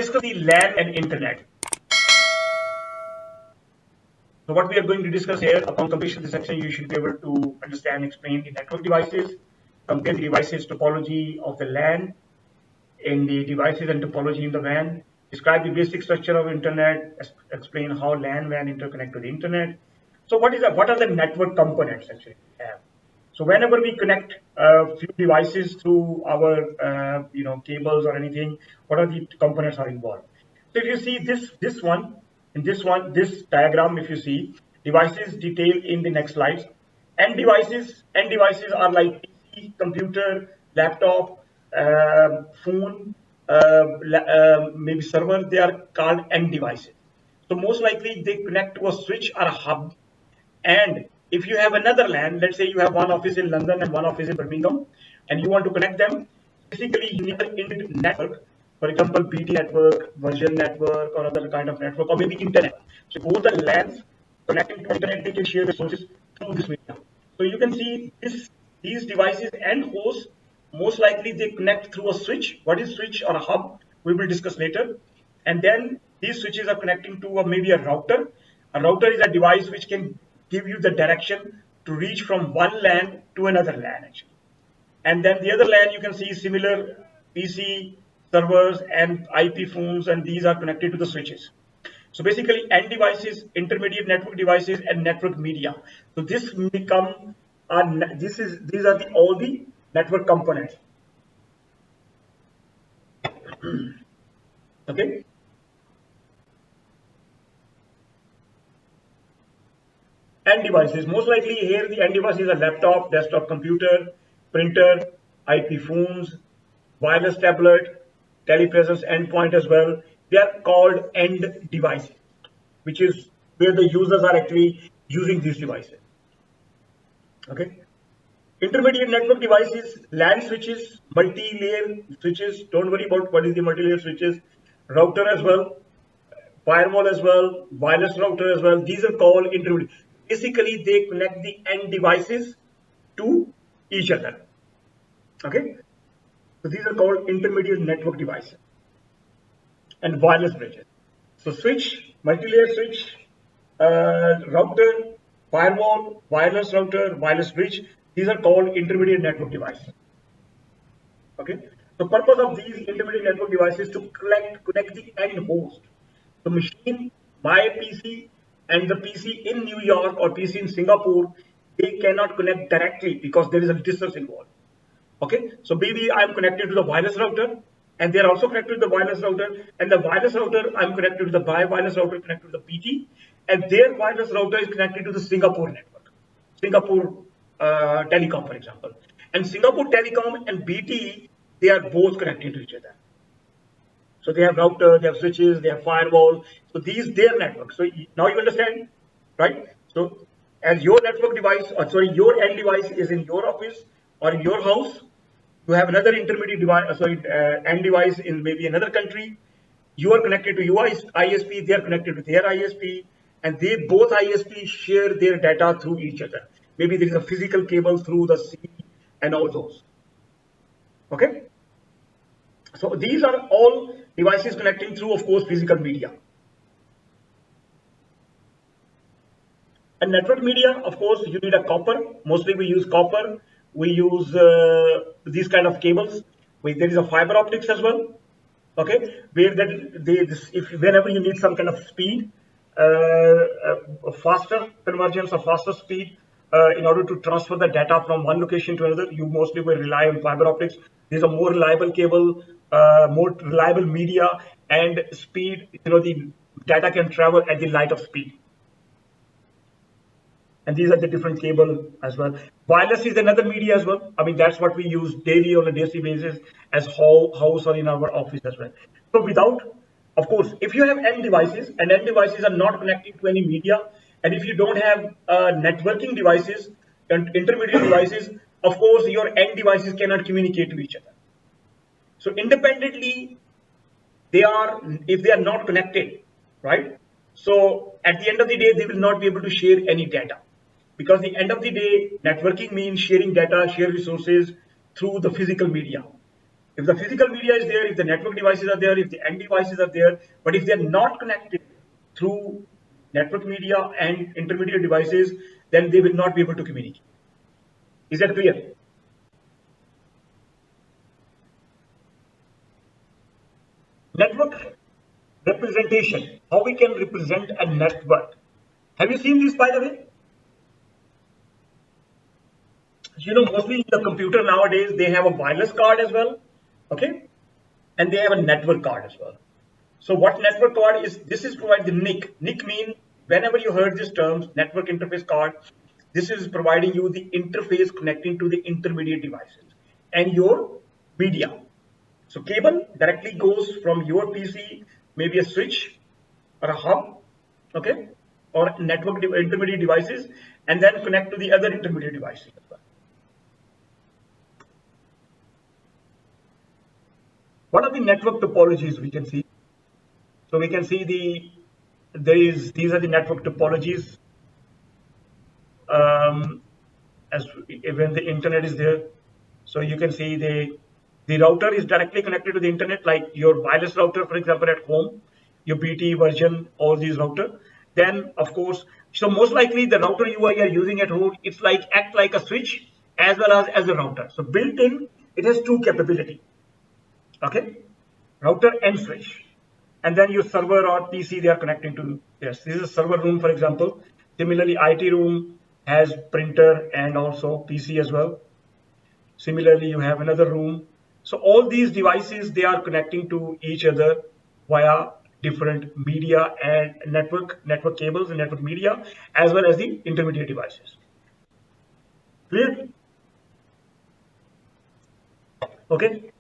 discuss the LAN and Internet. So what we are going to discuss here, upon completion of this section, you should be able to understand, explain the network devices, compare the devices topology of the LAN in the devices and topology in the WAN, describe the basic structure of Internet, explain how LAN WAN interconnect to the Internet. So what are the network components actually we have? So whenever we connect a few devices through our cables or anything, what are the components are involved? So if you see this diagram, if you see devices detailed in the next slides, end devices are like PC, computer, laptop, phone, maybe server. They are called end devices. So most likely they connect to a switch or a hub. And if you have another LAN, let's say you have one office in London and one office in Birmingham, and you want to connect them, basically you need an network, for example, BT network, version network, or other kind of network, or maybe internet. So both the LANs connecting to internet, they can share resources through this medium. So you can see these devices and hosts, most likely they connect through a switch. What is switch or a hub? We will discuss later. And then these switches are connecting to maybe a router. A router is a device which can give you the direction to reach from one LAN to another LAN actually. And then the other LAN, you can see similar PC servers and IP phones, and these are connected to the switches. So basically end devices, intermediate network devices, and network media. So this become these are all the network components. Okay. End devices, most likely here the end device is a laptop, desktop computer, printer, IP phones, wireless tablet, telepresence endpoint as well. They are called end devices, which is where the users are actually using these devices. Okay. Intermediate network devices, LAN switches, multi-layer switches. Don't worry about what is the multi-layer switches. Router as well, firewall as well, wireless router as well. These are called intermediate. Basically, they connect the end devices to each other. Okay. So these are called intermediate network devices and wireless bridges. So switch, multi-layer switch, router, firewall, wireless router, wireless bridge. These are called intermediate network devices. Okay. The purpose of these intermediate network devices is to connect the end host. The machine, my PC, and the PC in New York or PC in Singapore, they cannot connect directly because there is a distance involved. Okay, so maybe I'm connected to the wireless router, and they're also connected to the wireless router, and the wireless router, I'm connected to the wireless router connected to the PT, and their wireless router is connected to the Singapore network, Singapore Telecom, for example. And Singapore Telecom and BT, they are both connected to each other. So they have router, they have switches, they have firewall. So these their network. So now you understand, right? So as your network device, or sorry, your end device is in your office or in your house, you have another intermediate device, end device in maybe another country. You are connected to your ISP, they are connected to their ISP, and they both ISP share their data through each other. Maybe there is a physical cable through the sea and all those. Okay. So these are all devices connecting through, of course, physical media. And network media, of course, you need a copper. Mostly we use copper. We use these kind of cables. There is a fiber optics as well. Okay, where whenever you need some kind of speed, faster convergence or faster speed, in order to transfer the data from one location to another, you mostly will rely on fiber optics. These are more reliable cable, more reliable media, and speed. The data can travel at the light of speed. And these are the different cable as well. Wireless is another media as well. I mean, that's what we use daily on a daily basis as house or in our office as well. So of course, if you have end devices and end devices are not connecting to any media, and if you don't have networking devices and intermediate devices, of course, your end devices cannot communicate to each other. So independently, if they are not connected, right? So at the end of the day, they will not be able to share any data. Because at the end of the day, networking means sharing data, share resources through the physical media. If the physical media is there, if the network devices are there, if the end devices are there, but if they're not connected through network media and intermediate devices, then they will not be able to communicate. Is that clear? Network representation, how we can represent a network. Have you seen this, by the way? Mostly in the computer nowadays, they have a wireless card as well, okay? And they have a network card as well. So what network card is, this is provide the NIC. NIC mean, whenever you heard these terms, network interface card, this is providing you the interface connecting to the intermediate devices and your media. So cable directly goes from your PC, maybe a switch or a hub, okay, or network intermediate devices, and then connect to the other intermediate devices as well. What are the network topologies we can see? So we can see these are the network topologies. As when the internet is there, so you can see the router is directly connected to the internet, like your wireless router, for example, at home, your BT version, all these router. Then of course, so most likely the router you are using at home, it's like act like a switch as well as a router. So built in, it has two capability. Okay, router and switch, and then your server or PC they are connecting to. Yes, this is a server room, for example. Similarly, IT room has printer and also PC as well. Similarly, you have another room. So all these devices, they are connecting to each other via different media and network cables and network media, as well as the intermediate devices. Clear? Okay.